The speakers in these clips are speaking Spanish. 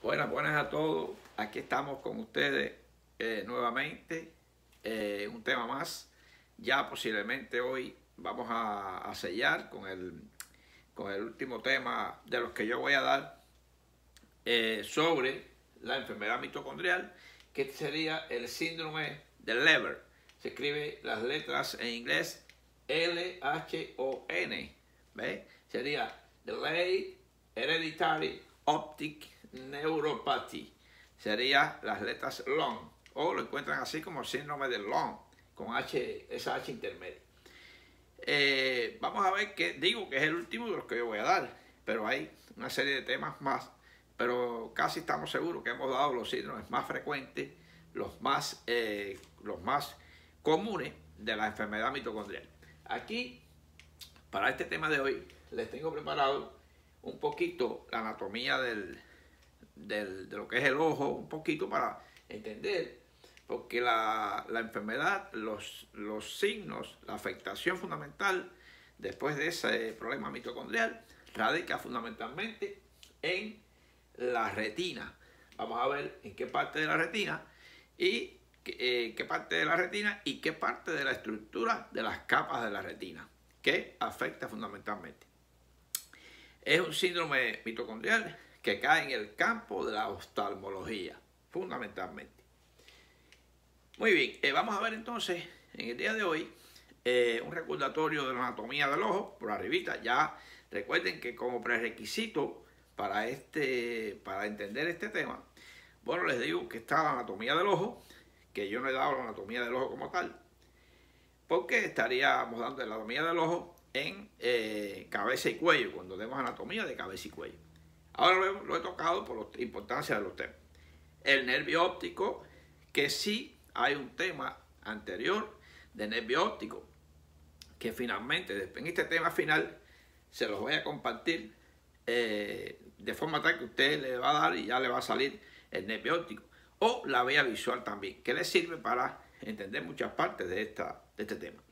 Buenas a todos. Aquí estamos con ustedes nuevamente. Un tema más. Ya posiblemente hoy vamos a sellar con el último tema de los que yo voy a dar sobre la enfermedad mitocondrial, que sería el síndrome de Leber. Se escribe las letras en inglés LHON. ¿Ve? Sería Delayed Hereditary Optic Neuropathy. Sería las letras LON, o lo encuentran así como síndrome de LON, con esa H intermedia. Vamos a ver que digo que es el último de los que yo voy a dar, pero hay una serie de temas más, pero casi estamos seguros que hemos dado los síndromes más frecuentes, los más comunes de la enfermedad mitocondrial. Aquí, para este tema de hoy, les tengo preparado un poquito la anatomía de lo que es el ojo, un poquito para entender, porque la enfermedad, los signos, la afectación fundamental después de ese problema mitocondrial radica fundamentalmente en la retina. Vamos a ver en qué parte de la retina y qué parte de la retina y qué parte de la estructura de las capas de la retina que afecta fundamentalmente. Es un síndrome mitocondrial que cae en el campo de la oftalmología, fundamentalmente. Muy bien, vamos a ver entonces en el día de hoy un recordatorio de la anatomía del ojo por arribita. Ya recuerden que como prerequisito para entender este tema, bueno, les digo que está la anatomía del ojo, que yo no he dado la anatomía del ojo como tal, porque estaríamos dando la anatomía del ojo en cabeza y cuello, cuando demos anatomía de cabeza y cuello. Ahora lo he tocado por la importancia de los temas. El nervio óptico, que sí hay un tema anterior de nervio óptico, que finalmente, en este tema final, se los voy a compartir de forma tal que usted le va a dar y ya le va a salir el nervio óptico. O la vía visual también, que le sirve para entender muchas partes de este tema.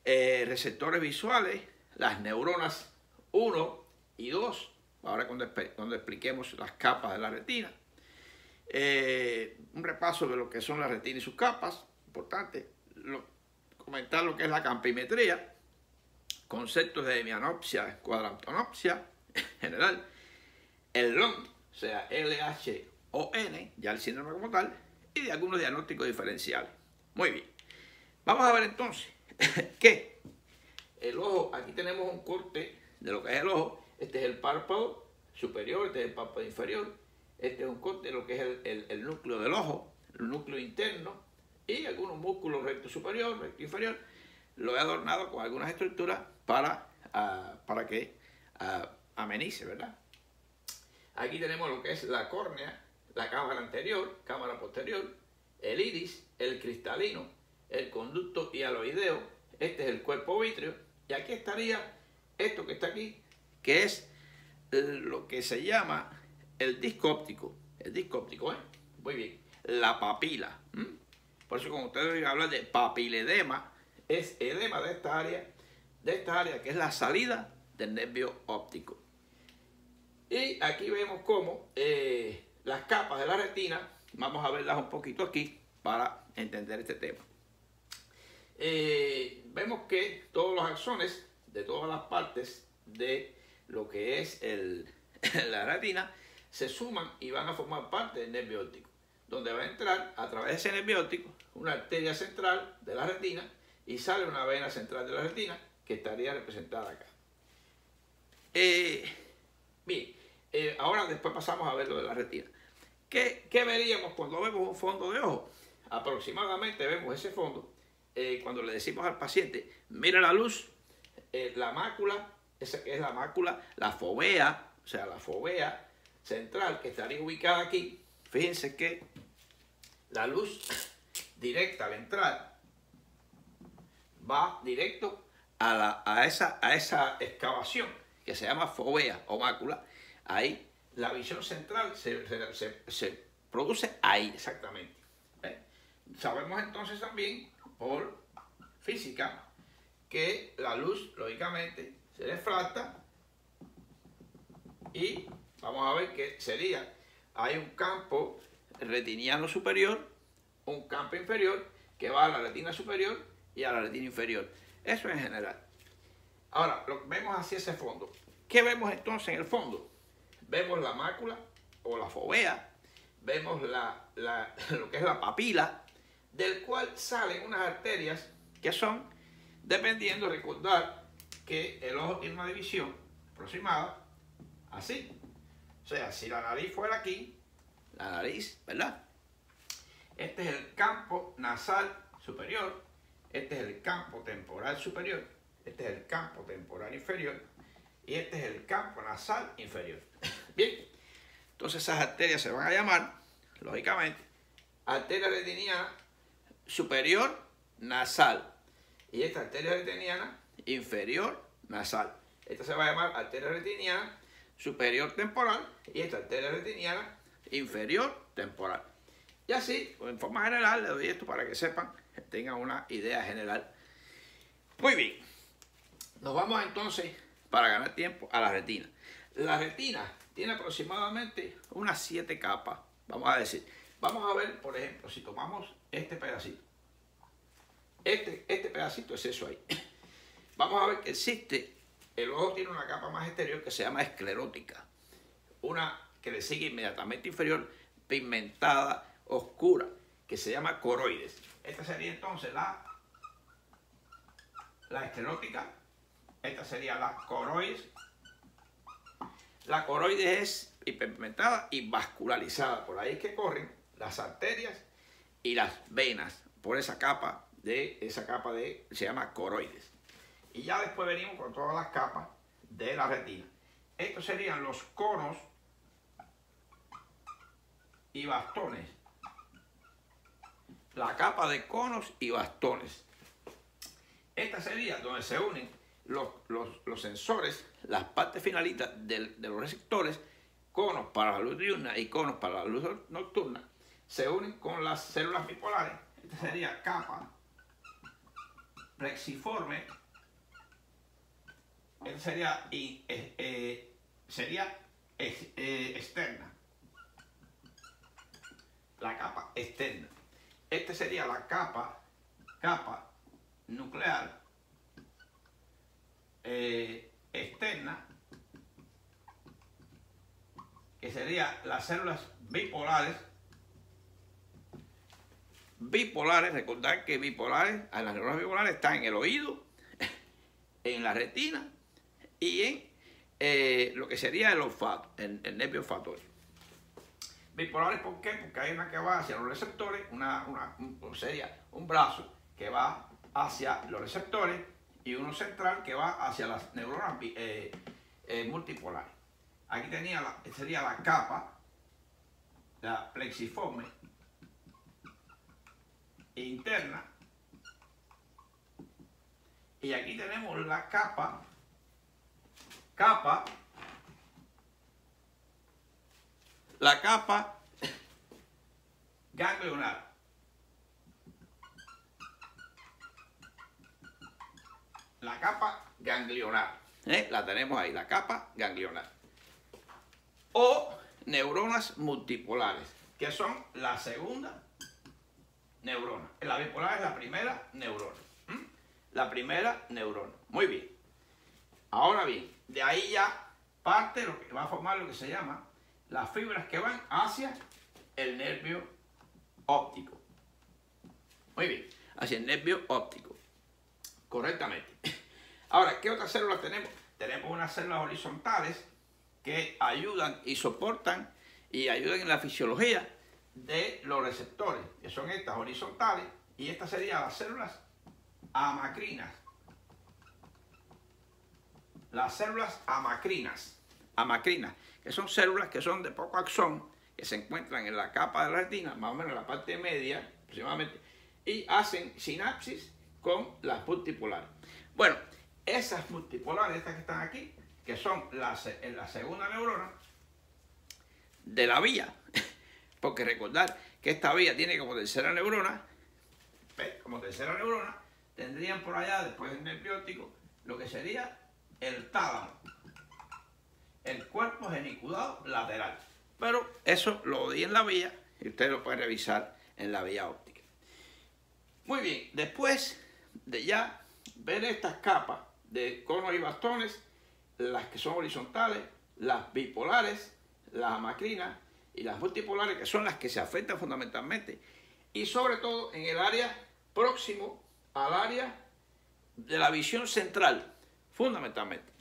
Receptores visuales, las neuronas 1 y 2, ahora cuando expliquemos las capas de la retina. Un repaso de lo que son la retina y sus capas, importante. Comentar lo que es la campimetría, conceptos de hemianopsia, cuadrantonopsia en general, el LON, o sea, LHON, ya el síndrome como tal, y de algunos diagnósticos diferenciales. Muy bien. Vamos a ver entonces que el ojo, aquí tenemos un corte de lo que es el ojo. Este es el párpado superior, este es el párpado inferior. Este es un corte de lo que es el núcleo del ojo, el núcleo interno y algunos músculos recto superior, recto inferior. Lo he adornado con algunas estructuras para que amenice, ¿verdad? Aquí tenemos lo que es la córnea, la cámara anterior, cámara posterior, el iris, el cristalino, el conducto hialoideo. Este es el cuerpo vítreo. Y aquí estaría esto que está aquí, que es lo que se llama el disco óptico. El disco óptico, ¿eh? Muy bien. La papila. Por eso, cuando ustedes oigan hablar de papiledema, es edema de esta área que es la salida del nervio óptico. Y aquí vemos cómo las capas de la retina, vamos a verlas un poquito aquí para entender este tema. Vemos que todos los axones de todas las partes de lo que es la retina se suman y van a formar parte del nervio óptico, donde va a entrar a través de ese nervio óptico una arteria central de la retina y sale una vena central de la retina que estaría representada acá. Bien, ahora después pasamos a ver lo de la retina. ¿Qué veríamos cuando vemos un fondo de ojo? Aproximadamente vemos ese fondo cuando le decimos al paciente, mira la luz, la mácula, esa que es la mácula, la fovea, o sea, la fovea central que estaría ubicada aquí. Fíjense que la luz directa al entrar va directo a esa excavación que se llama fovea o mácula. Ahí la visión central se produce ahí exactamente. Sabemos entonces también por física que la luz lógicamente se refracta y vamos a ver que sería hay un campo retiniano superior, un campo inferior que va a la retina superior y a la retina inferior. Eso en general. Ahora, lo que vemos hacia ese fondo. ¿Qué vemos entonces en el fondo? Vemos la mácula o la fovea, vemos lo que es la papila, del cual salen unas arterias que son, dependiendo, recordar que el ojo tiene una división aproximada, así. O sea, si la nariz fuera aquí, la nariz, ¿verdad? Este es el campo nasal superior, este es el campo temporal superior, este es el campo temporal inferior y este es el campo nasal inferior. Bien, entonces esas arterias se van a llamar, lógicamente, arteria retiniana superior nasal y esta arteria retiniana inferior nasal. Esta se va a llamar arteria retiniana superior temporal y esta arteria retiniana inferior temporal. Y así, en forma general, le doy esto para que sepan, que tengan una idea general. Muy bien, nos vamos entonces, para ganar tiempo, a la retina. La retina tiene aproximadamente unas 7 capas, vamos a decir. Vamos a ver, por ejemplo, si tomamos este pedacito. Este pedacito es eso ahí. Vamos a ver que existe, el ojo tiene una capa más exterior que se llama esclerótica. Una que le sigue inmediatamente inferior, pigmentada, oscura, que se llama coroides. Esta sería entonces la esclerótica. Esta sería la coroides. La coroides es hiperpigmentada y vascularizada. Por ahí es que corren las arterias y las venas por esa capa se llama coroides. Y ya después venimos con todas las capas de la retina. Estos serían los conos y bastones. La capa de conos y bastones. Esta sería donde se unen los sensores, las partes finalitas de los receptores, conos para la luz diurna y conos para la luz nocturna, se unen con las células bipolares. Esta sería capa plexiforme. Esta sería externa. La capa externa. Esta sería la capa nuclear externa, que sería las células bipolares. Recordad que las neuronas bipolares están en el oído, en la retina y en lo que sería el olfato, el nervio olfatorio. Bipolares, ¿por qué? Porque hay una que va hacia los receptores, sería un brazo que va hacia los receptores y uno central que va hacia las neuronas multipolares. Aquí sería la capa, la plexiforme interna, y aquí tenemos la capa ganglionar. La capa ganglionar. La tenemos ahí, la capa ganglionar. O neuronas multipolares, que son la segunda neurona. La bipolar es la primera neurona. La primera neurona. Muy bien. Ahora bien, de ahí ya parte lo que va a formar lo que se llama las fibras que van hacia el nervio óptico. Muy bien, hacia el nervio óptico. Correctamente. Ahora, ¿qué otras células tenemos? Tenemos unas células horizontales que ayudan y soportan y ayudan en la fisiología de los receptores, que son estas horizontales, y estas serían las células amacrinas. Las células amacrinas, que son células que son de poco axón, que se encuentran en la capa de la retina, más o menos en la parte media aproximadamente, y hacen sinapsis con las multipolares. Bueno, esas multipolares, estas que están aquí, que son en la segunda neurona de la vía, porque recordar que esta vía tiene como tercera neurona, tendrían por allá, después del nervio óptico, lo que sería el tálamo, el cuerpo geniculado lateral. Pero eso lo di en la vía y usted lo puede revisar en la vía óptica. Muy bien, después de ya ver estas capas de conos y bastones, las que son horizontales, las bipolares, las amacrinas y las multipolares, que son las que se afectan fundamentalmente, y sobre todo en el área próximo al área de la visión central, fundamentalmente.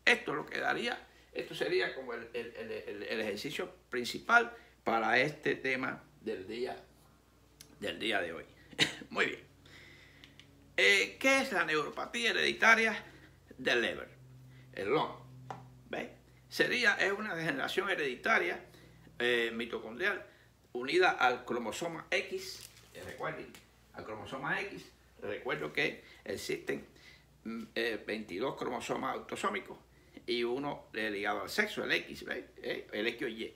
Esto es lo que daría, esto sería como el ejercicio principal para este tema del día de hoy. Muy bien. ¿Qué es la neuropatía hereditaria del Leber? El LON. ¿Ve? Es una degeneración hereditaria mitocondrial unida al cromosoma X. Recuerden, al cromosoma X. Recuerdo que existen 22 cromosomas autosómicos y uno ligado al sexo, el X, ¿ve? El X o Y.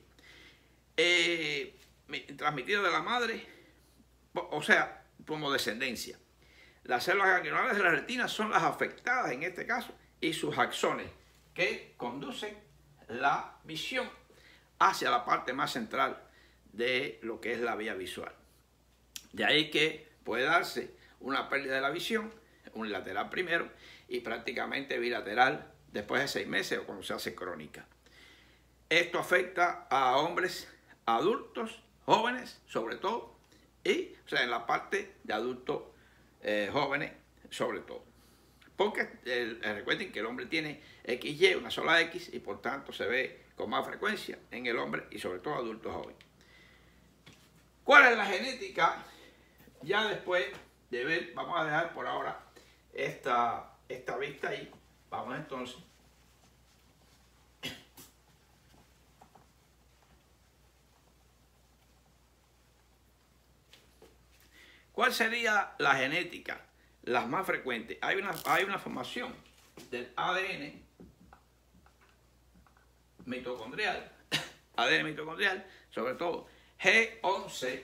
Transmitido de la madre, o sea, como descendencia. Las células ganglionares de la retina son las afectadas en este caso y sus axones que conducen la visión hacia la parte más central de lo que es la vía visual. De ahí que puede darse una pérdida de la visión, unilateral primero y prácticamente bilateral después de 6 meses o cuando se hace crónica. Esto afecta a hombres adultos, jóvenes sobre todo, y o sea, en la parte de adultos jóvenes sobre todo. Porque recuerden que el hombre tiene XY, una sola X, y por tanto se ve con más frecuencia en el hombre y sobre todo adultos jóvenes. ¿Cuál es la genética? Ya después de ver, vamos a dejar por ahora esta vista ahí. Vamos entonces ¿cuál sería la genética? Las más frecuentes. Hay una formación del ADN mitocondrial, ADN mitocondrial, sobre todo G11,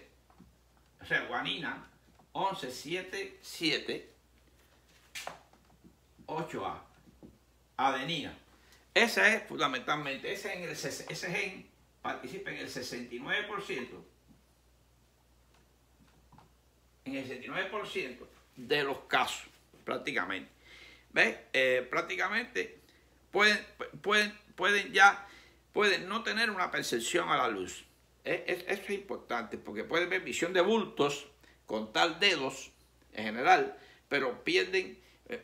o sea, guanina 1177-8A, adenina. Esa es fundamentalmente, ese gen participa en el 69%. En el 69% de los casos, prácticamente. ¿Ves? Prácticamente pueden no tener una percepción a la luz. Eso es importante porque pueden ver visión de bultos, contar dedos en general, pero pierden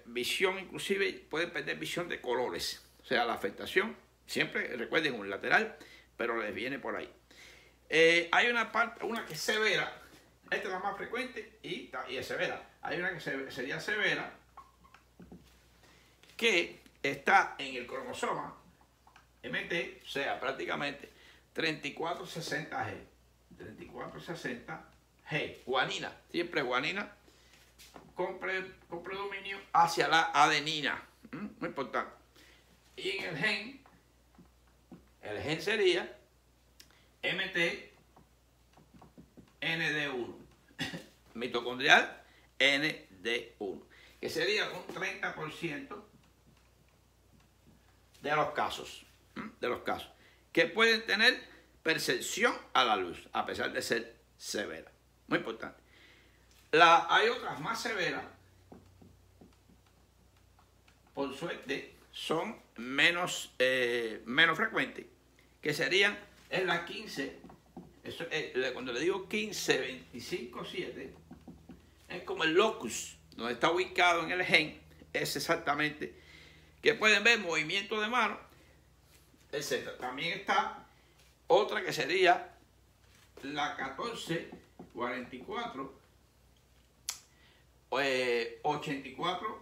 visión, inclusive pueden perder visión de colores. O sea, la afectación, siempre recuerden unilateral, pero les viene por ahí. Hay una que es severa. Esta es la más frecuente y es severa. Hay una que sería severa, que está en el cromosoma MT, o sea, prácticamente 3460G. 3460G. Guanina, siempre guanina, con predominio hacia la adenina. Muy importante. Y en el gen sería MT-ND1. Mitocondrial ND1, que sería un 30% de los casos, que pueden tener percepción a la luz, a pesar de ser severa. Muy importante. Hay otras más severas, por suerte, son menos frecuentes, que serían en la 15. Cuando le digo 15-25-7, es como el locus, donde está ubicado en el gen, es exactamente, que pueden ver movimiento de mano, etc. También está otra que sería la 14-44-84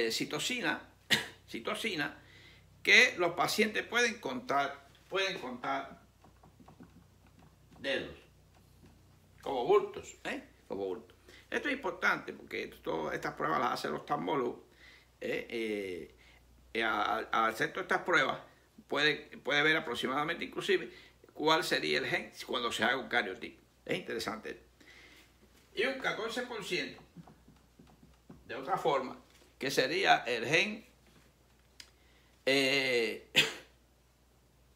citosina, que los pacientes pueden contar dedos, como bultos, como bultos. Esto es importante porque todas estas pruebas las hacen los oftalmólogos. Al hacer todas estas pruebas, puede ver aproximadamente, inclusive, cuál sería el gen cuando se haga un cariotipo. Es interesante. Y un 14%, de otra forma, que sería el gen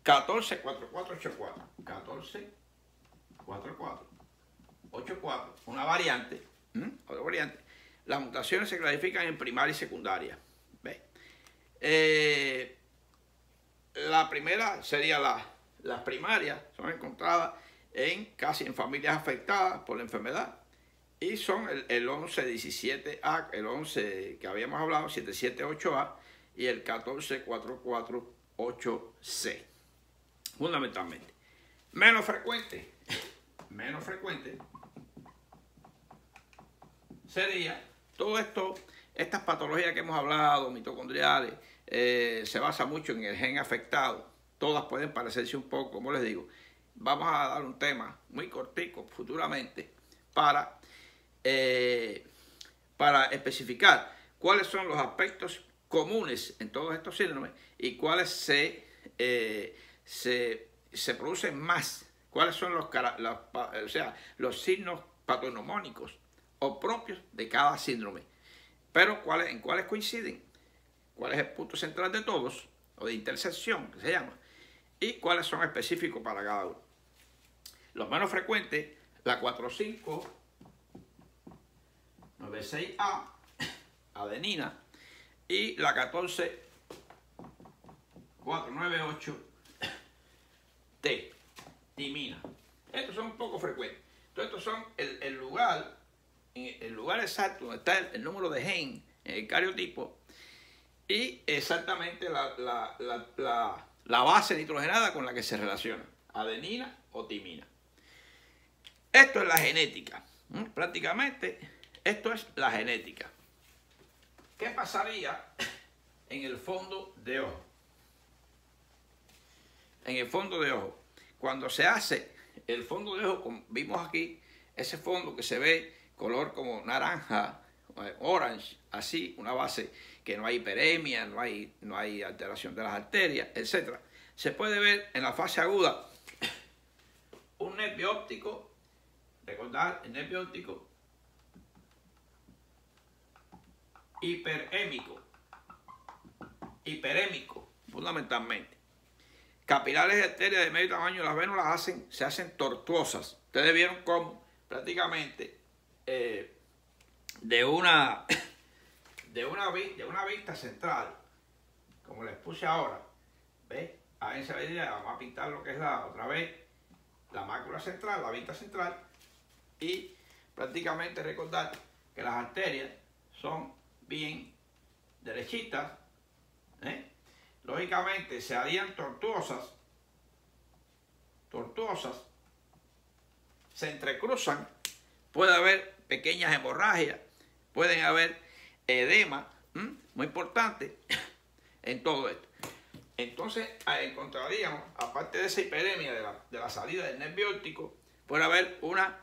14, 4, 4, 8, 4. 14, 4, 4, 8, 4. Una variante. Otra variante. Las mutaciones se clasifican en primaria y secundaria. ¿Ve? La primera sería las primarias. Son encontradas casi en familias afectadas por la enfermedad. Y son el 11-17A, el 11 que habíamos hablado, 778A, y el 14-448C. Fundamentalmente. Menos frecuente sería todo esto, estas patologías que hemos hablado, mitocondriales, se basa mucho en el gen afectado. Todas pueden parecerse un poco, como les digo. Vamos a dar un tema muy cortico futuramente para especificar cuáles son los aspectos comunes en todos estos síndromes y cuáles se producen más, cuáles son los signos patognomónicos o propios de cada síndrome, pero en cuáles coinciden, cuál es el punto central de todos, o de intersección, que se llama, y cuáles son específicos para cada uno. Los menos frecuentes, la 4596A, adenina, y la 14498T, timina. Estos son un poco frecuentes. Entonces, estos son el lugar exacto donde está el número de gen en el cariotipo y exactamente la base nitrogenada con la que se relaciona, adenina o timina. Esto es la genética. Prácticamente, esto es la genética. ¿Qué pasaría en el fondo de ojo? En el fondo de ojo, cuando se hace el fondo de ojo, como vimos aquí, ese fondo que se ve color como naranja, orange, así, una base que no hay hiperemia, no hay alteración de las arterias, etc. Se puede ver en la fase aguda un nervio óptico, recordar el nervio óptico hiperémico, fundamentalmente. Capilares de arterias de medio tamaño, las vénulas se hacen tortuosas. Ustedes vieron cómo prácticamente de una vista central, como les puse ahora, ¿ves? A esa medida vamos a pintar lo que es otra vez la mácula central, la vista central, y prácticamente recordar que las arterias son bien derechitas, lógicamente se harían tortuosas, se entrecruzan, puede haber pequeñas hemorragias, pueden haber edema, muy importante en todo esto. Entonces encontraríamos, aparte de esa hiperemia de la salida del nervio óptico, puede haber una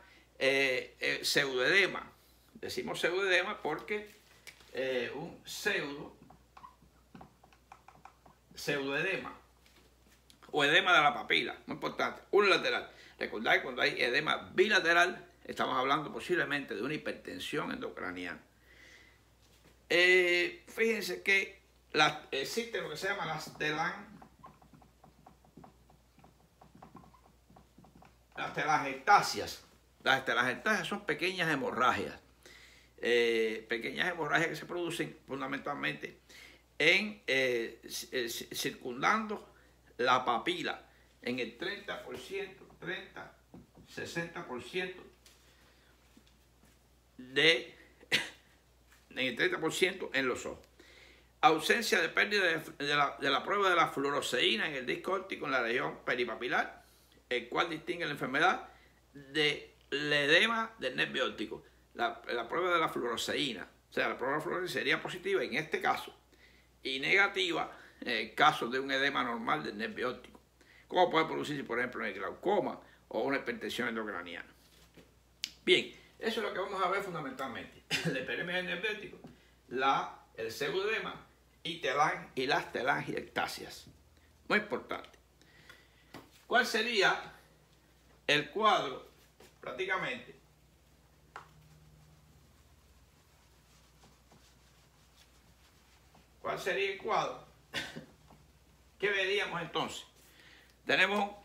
pseudoedema. Decimos pseudoedema porque un pseudoedema o edema de la papila, muy importante, unilateral. Recordad que cuando hay edema bilateral estamos hablando posiblemente de una hipertensión endocraniana. Fíjense que existe lo que se llama las telangiectasias. Las telangiectasias son pequeñas hemorragias. Que se producen fundamentalmente circundando la papila en el 30%, 60% en el 30% en los ojos. Ausencia de pérdida de la prueba de la fluoresceína en el disco óptico en la región peripapilar, el cual distingue la enfermedad del edema del nervio óptico. La prueba de la fluoresceína, o sea, la prueba de la fluoresceína sería positiva en este caso y negativa en el caso de un edema normal del nervio óptico, como puede producirse, por ejemplo, en el glaucoma o una hipertensión endocraniana. Bien, eso es lo que vamos a ver fundamentalmente. La hiperemia del nervio óptico, el pseudoedema y las telangiectasias. Muy importante. ¿Cuál sería el cuadro prácticamente? ¿Cuál sería el cuadro? ¿Qué veríamos entonces? tenemos un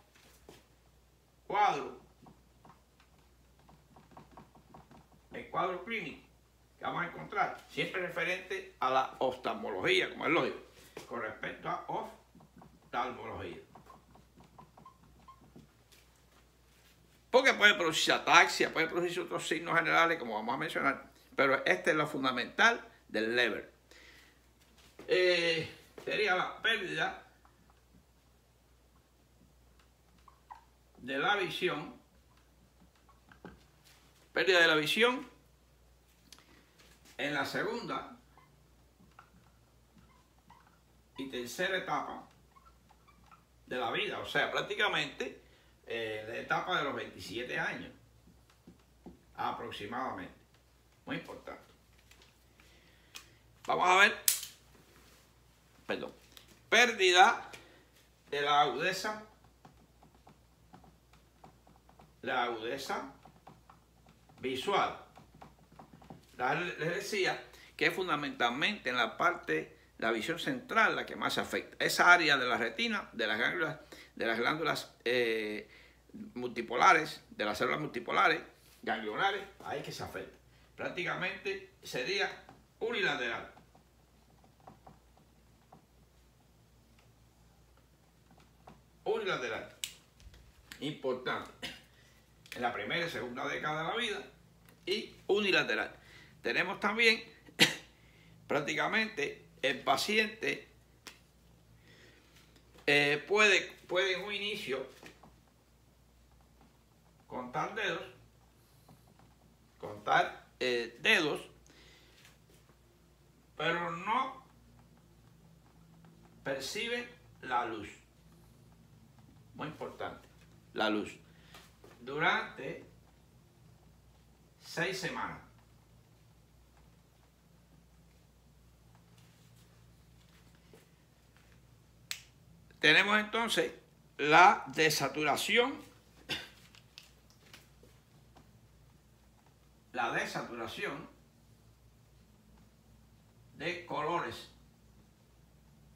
cuadro, el cuadro clínico que vamos a encontrar, siempre referente a la oftalmología, como es lógico, con respecto a oftalmología. Porque puede producirse ataxia, puede producirse otros signos generales, como vamos a mencionar, pero este es lo fundamental del Leber. Sería la pérdida de la visión, en la segunda y tercera etapa de la vida, o sea, prácticamente la etapa de los 27 años aproximadamente. Muy importante. Vamos a ver, pérdida de la agudeza visual. Les decía que es fundamentalmente en la parte, la visión central, la que más se afecta. Esa área de la retina, de las glándulas multipolares, de las células multipolares, ganglionares, ahí que se afecta. Prácticamente sería unilateral. Unilateral. Importante. En la primera y segunda década de la vida. Y unilateral. Tenemos también prácticamente el paciente puede en un inicio contar dedos, pero no percibe la luz. Muy importante, la luz. Durante 6 semanas. Tenemos entonces la desaturación. La desaturación de colores.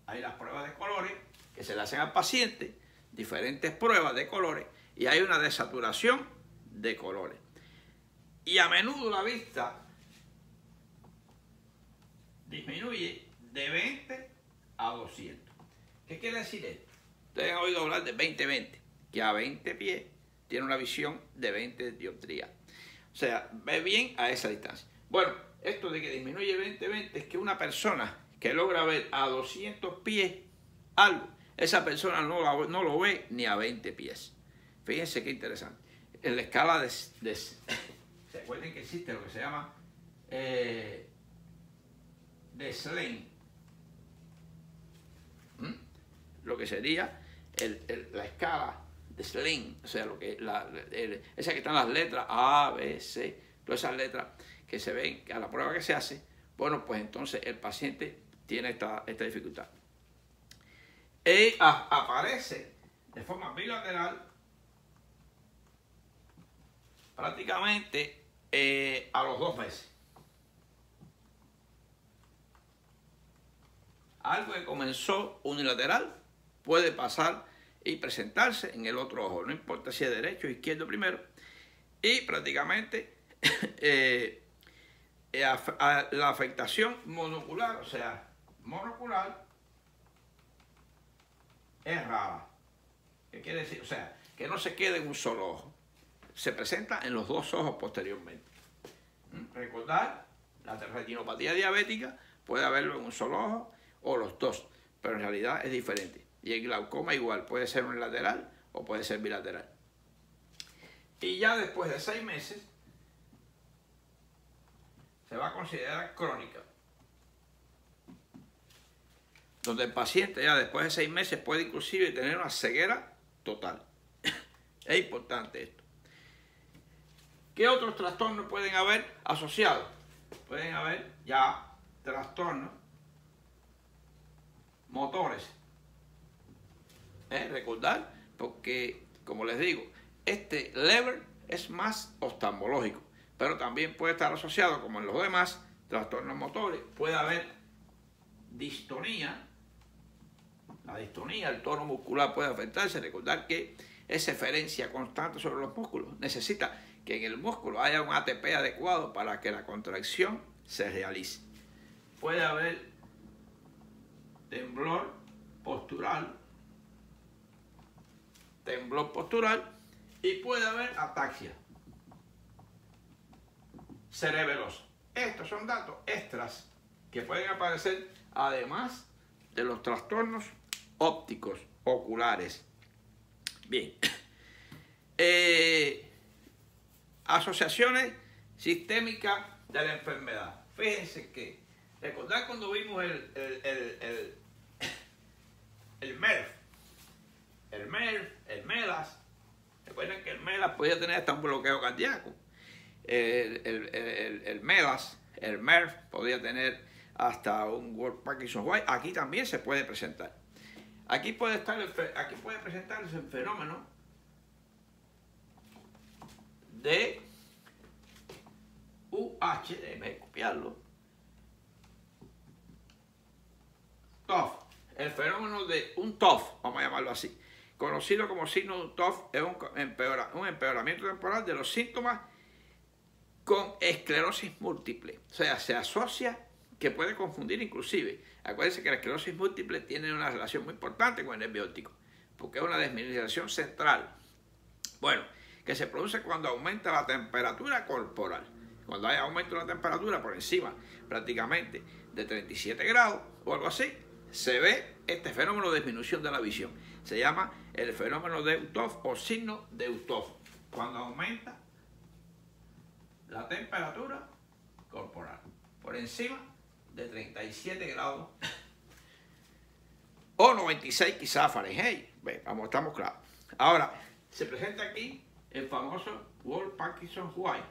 Hay las pruebas de colores que se le hacen al paciente, diferentes pruebas de colores, y hay una desaturación de colores. Y a menudo la vista disminuye de 20 a 200. ¿Qué quiere decir esto? Ustedes han oído hablar de 20-20, que a 20 pies tiene una visión de 20 dioptrías. O sea, ve bien a esa distancia. Bueno, esto de que disminuye 20-20 es que una persona que logra ver a 200 pies algo, esa persona no lo ve ni a 20 pies. Fíjense qué interesante. En la escala se acuerden que existe lo que se llama de Slein. Lo que sería la escala de Slein, o sea, esa que están las letras A, B, C, todas esas letras que se ven a la prueba que se hace. Bueno, pues entonces el paciente tiene esta dificultad. Aparece de forma bilateral prácticamente a los 2 meses. Algo que comenzó unilateral puede pasar y presentarse en el otro ojo, no importa si es derecho o izquierdo primero, y prácticamente la afectación monocular, o sea, monocular, es rara. ¿Qué quiere decir? O sea, que no se quede en un solo ojo, se presenta en los 2 ojos posteriormente. Recordar, la retinopatía diabética puede haberlo en un solo ojo o los 2, pero en realidad es diferente. Y el glaucoma igual, puede ser unilateral o puede ser bilateral. Y ya después de 6 meses se va a considerar crónica, donde el paciente ya después de 6 meses puede inclusive tener una ceguera total. Es importante esto. ¿Qué otros trastornos pueden haber asociados? Pueden haber ya trastornos motores. Recordar, porque como les digo, este Leber es más oftalmológico, pero también puede estar asociado, como en los demás trastornos motores, puede haber distonía la distonía, el tono muscular puede afectarse. Recordar que esa eferencia constante sobre los músculos necesita que en el músculo haya un ATP adecuado para que la contracción se realice. Puede haber temblor postural, y puede haber ataxia cerebelosa. Estos son datos extras que pueden aparecer además de los trastornos ópticos oculares. Bien. Asociaciones sistémicas de la enfermedad. Fíjense que, recordad cuando vimos el MERS, el MELAS. Recuerden que el MELAS podía tener hasta un bloqueo cardíaco. El MELAS, el MERS podía tener hasta un World Parkinson White. Aquí también se puede presentar. Aquí puede presentarse el fenómeno de déjeme copiarlo, TOF, el fenómeno de un TOF, vamos a llamarlo así, conocido como signo de un TOF, es un empeoramiento temporal de los síntomas con esclerosis múltiple. O sea, se asocia, que puede confundir inclusive. Acuérdense que la esclerosis múltiple tiene una relación muy importante con el nervio óptico, porque es una desmineralización central. Bueno, que se produce cuando aumenta la temperatura corporal. Cuando hay aumento de la temperatura por encima prácticamente de 37 grados o algo así, se ve este fenómeno de disminución de la visión. Se llama el fenómeno de TOF o signo de TOF. Cuando aumenta la temperatura corporal por encima de 37 grados o 96 quizás Fahrenheit. Estamos claros. Ahora, se presenta aquí el famoso World Parkinson White,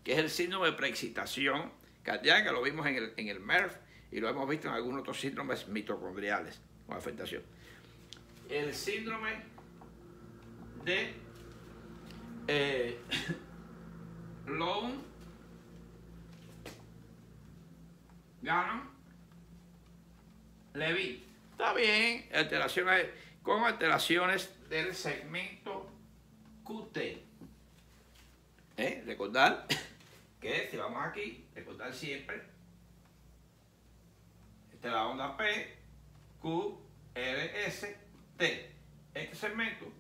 que es el síndrome de preexcitación cardíaca. Lo vimos en el MERS y lo hemos visto en algunos otros síndromes mitocondriales con afectación. El síndrome de Levin. Está bien, alteraciones con alteraciones del segmento QT. Recordar que si vamos aquí, recordar siempre, esta es la onda P, Q, R, S, T. Este segmento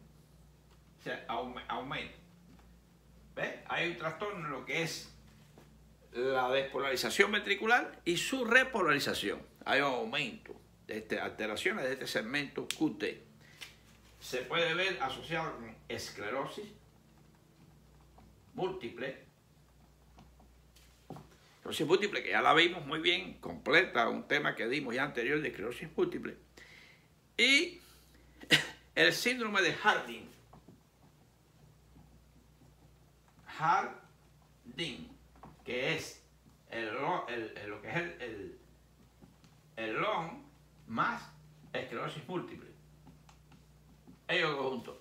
se aumenta. ¿Ves? Hay un trastorno en lo que es la despolarización ventricular y su repolarización. Hay un aumento de alteraciones de este segmento QT. Se puede ver asociado con esclerosis múltiple. Esclerosis múltiple, que ya la vimos muy bien, completa, un tema que dimos ya anterior de esclerosis múltiple. Y el síndrome de Harding. Que es lo que es el long más esclerosis múltiple. Ellos dos juntos.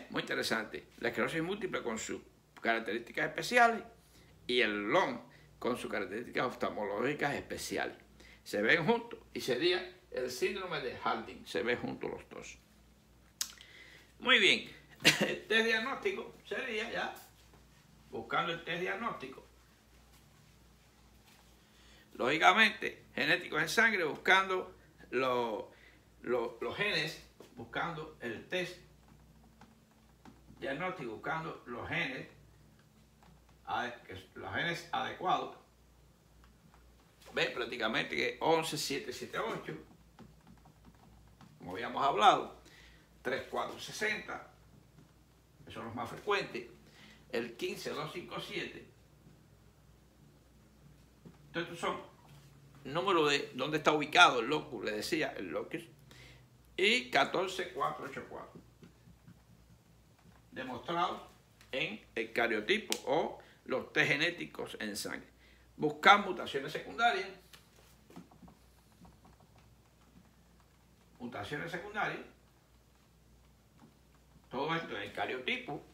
Muy interesante. La esclerosis múltiple con sus características especiales y el long con sus características oftalmológicas especiales. Se ven juntos y sería el síndrome de Harding. Se ven juntos los dos. Muy bien. El test diagnóstico sería ya buscando el test diagnóstico. Lógicamente, genéticos en sangre, buscando los genes, buscando el test diagnóstico, buscando los genes adecuados. ¿Ves? Prácticamente que 11778, como habíamos hablado, 3460, esos son los más frecuentes, el 15257. Entonces, estos son números de dónde está ubicado el locus, le decía, el locus, y 14484, demostrado en el cariotipo o los test genéticos en sangre. Buscar mutaciones secundarias. Todo esto en el cariotipo.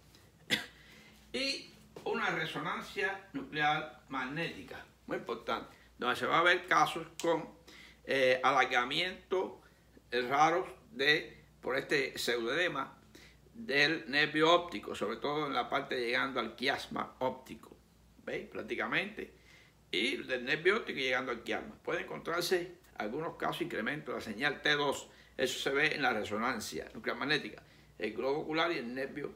Y una resonancia nuclear magnética, muy importante, donde se va a ver casos con alargamiento raros por este pseudoedema del nervio óptico, sobre todo en la parte llegando al quiasma óptico, ¿veis? Prácticamente, y del nervio óptico llegando al quiasma. Puede encontrarse algunos casos de incremento de la señal T2, eso se ve en la resonancia nuclear magnética, el globo ocular y el nervio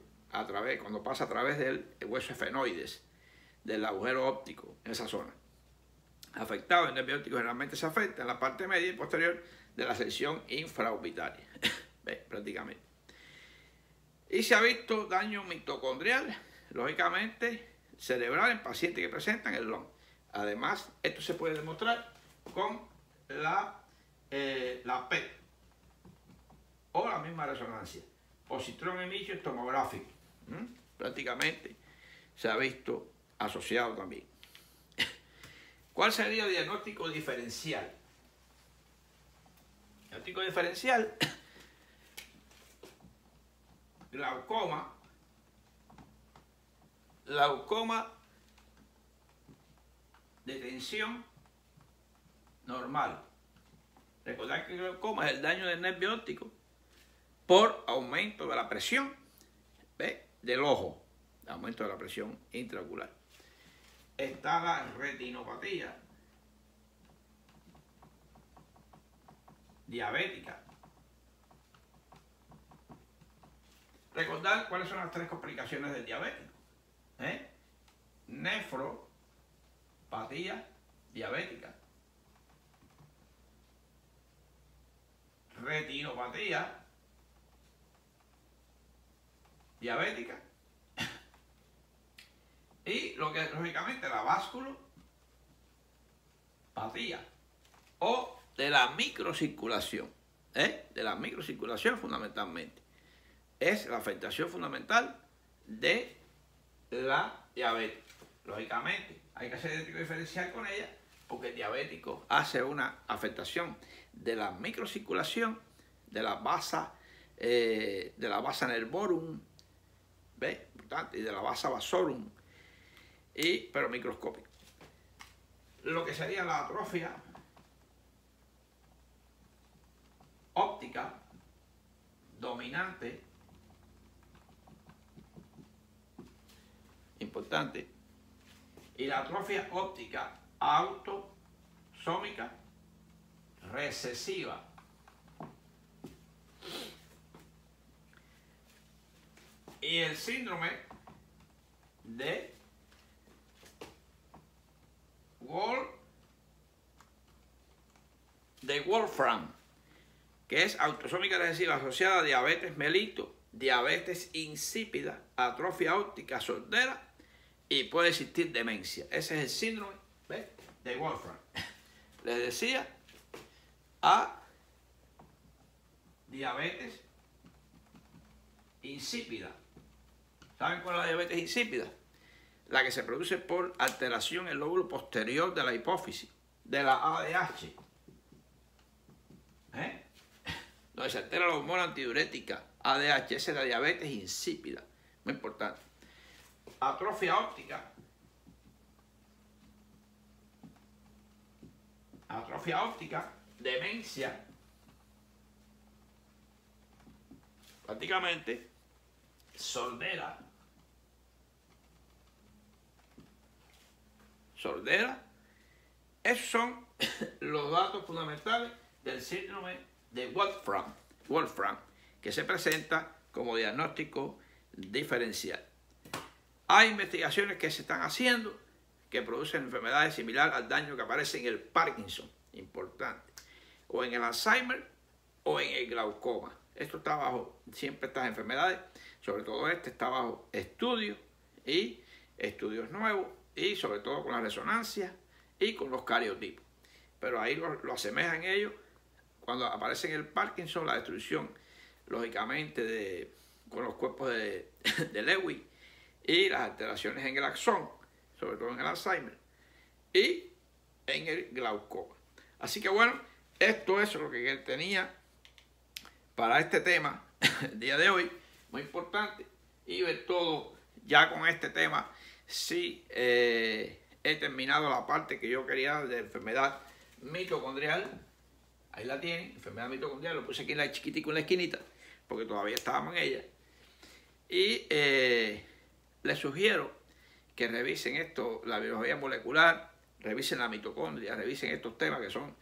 cuando pasa a través del hueso efenoides, del agujero óptico, en esa zona. Afectado, el nervio óptico generalmente se afecta en la parte media y posterior de la sección infraorbitaria, ¿veis? Prácticamente. Y se ha visto daño mitocondrial, lógicamente cerebral, en pacientes que presentan el LON. Además, esto se puede demostrar con la PET o la misma resonancia, positron emission tomographic. Prácticamente se ha visto asociado también. ¿Cuál sería el diagnóstico diferencial? El diagnóstico diferencial: glaucoma de tensión normal. Recordad que el glaucoma es el daño del nervio óptico por aumento de la presión, ¿ves?, del ojo, aumento de la presión intraocular. Está la retinopatía diabética. Recordad cuáles son las tres complicaciones del diabético. Nefropatía diabética, retinopatía diabética y lo que lógicamente la vasculopatía o de la microcirculación, de la microcirculación fundamentalmente. Es la afectación fundamental de la diabetes. Lógicamente hay que hacer diagnóstico diferencial con ella porque el diabético hace una afectación de la microcirculación, de la vasa nervorum, ¿ves? Y de la vasa vasorum, pero microscópico. Lo que sería la atrofia óptica dominante, importante, y la atrofia óptica autosómica recesiva. Y el síndrome de Wolfram, que es autosómica recesiva asociada a diabetes mellitus, diabetes insípida, atrofia óptica sordera y puede existir demencia. Ese es el síndrome, ¿ves?, de Wolfram. Les decía, a diabetes insípida. ¿Saben cuál es la diabetes insípida? La que se produce por alteración en el lóbulo posterior de la hipófisis, de la ADH. Donde se altera la hormona antidiurética, ADH, esa es la diabetes insípida. Muy importante. Atrofia óptica. Atrofia óptica, demencia. Prácticamente, sordera. Esos son los datos fundamentales del síndrome de Wolfram, que se presenta como diagnóstico diferencial. Hay investigaciones que se están haciendo que producen enfermedades similares al daño que aparece en el Parkinson, importante, o en el Alzheimer o en el glaucoma. Esto está bajo, siempre estas enfermedades, sobre todo está bajo estudios y estudios nuevos, y sobre todo con la resonancia y con los cariotipos. Pero ahí lo asemejan ellos cuando aparece en el Parkinson, la destrucción, lógicamente, con los cuerpos de Lewy y las alteraciones en el axón, sobre todo en el Alzheimer, y en el glaucoma. Así que bueno, esto es lo que tenía para este tema el día de hoy, muy importante, y ver todo ya con este tema. Sí, he terminado la parte que yo quería de enfermedad mitocondrial, Ahí la tienen, enfermedad mitocondrial, lo puse aquí en la chiquitico en la esquinita, porque todavía estábamos en ella. Y les sugiero que revisen esto, la biología molecular, revisen la mitocondria, revisen estos temas que son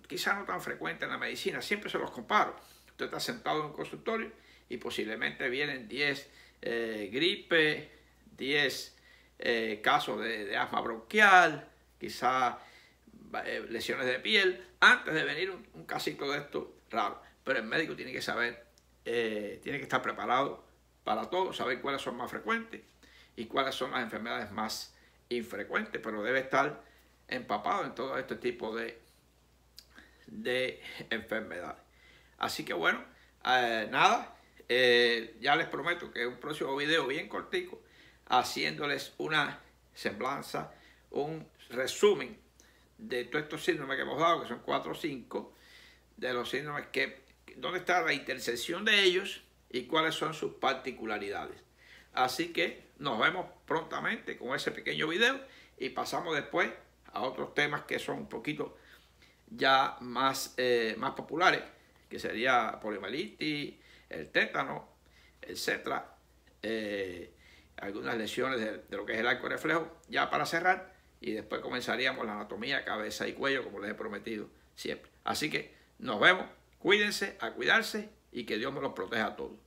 quizás no tan frecuentes en la medicina. Siempre se los comparo. Usted está sentado en un consultorio y posiblemente vienen 10 gripes, 10 casos de asma bronquial, quizás lesiones de piel, antes de venir un casito de esto raro. Pero el médico tiene que saber, tiene que estar preparado para todo, saber cuáles son más frecuentes y cuáles son las enfermedades más infrecuentes, pero debe estar empapado en todo este tipo de enfermedades. Así que bueno, nada, ya les prometo que un próximo video bien cortico, haciéndoles una semblanza, un resumen de todos estos síndromes que hemos dado, que son 4 o 5, de los síndromes dónde está la intersección de ellos y cuáles son sus particularidades. Así que nos vemos prontamente con ese pequeño video y pasamos después a otros temas que son un poquito ya más populares, que sería poliomielitis, el tétano, etcétera, algunas lesiones de lo que es el arco reflejo, ya para cerrar, y después comenzaríamos la anatomía, cabeza y cuello, como les he prometido siempre. Así que nos vemos, cuídense, a cuidarse y que Dios me los proteja a todos.